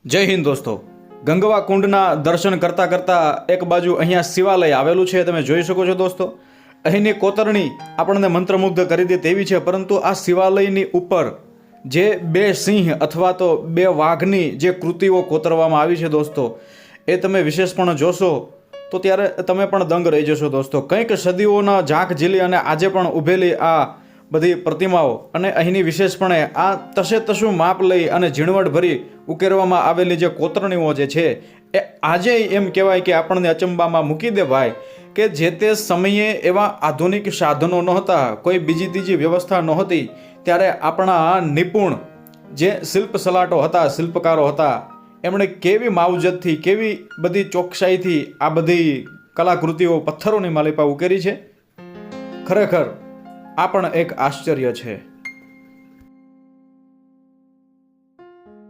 જય હિન્દ દોસ્તો। ગંગવા કુંડના દર્શન કરતા કરતા એક બાજુ અહીંયા શિવાલય આવેલું છે, તમે જોઈ શકો છો દોસ્તો। અહીંની કોતરણી આપણને મંત્રમુગ્ધ કરી દે તેવી છે, પરંતુ આ શિવાલયની ઉપર જે બે સિંહ અથવા તો બે વાઘની જે કૃતિઓ કોતરવામાં આવી છે દોસ્તો, એ તમે વિશેષપણે જોશો તો ત્યારે તમે પણ દંગ રહી જશો દોસ્તો। કંઈક સદીઓના ઝાંક ઝીલી અને આજે પણ ઊભેલી આ બધી પ્રતિમાઓ અને અહીંની વિશેષપણે આ તસે તસું માપ લઈ અને ઝીણવટ ભરી ઉકેરવામાં આવેલી જે કોતરણીઓ જે છે એ આજે એમ કહેવાય કે આપણને અચંબામાં મૂકી દે ભાઈ, કે જે તે સમયે એવા આધુનિક સાધનો નહોતા, કોઈ બીજી ત્રીજી વ્યવસ્થા નહોતી, ત્યારે આપણા નિપુણ જે શિલ્પ સલાટો હતા, શિલ્પકારો હતા, એમણે કેવી માવજતથી, કેવી બધી ચોકસાઈથી આ બધી કલાકૃતિઓ પથ્થરોની માલિપા ઉકેરી છે। ખરેખર આ પણ એક આશ્ચર્ય છે।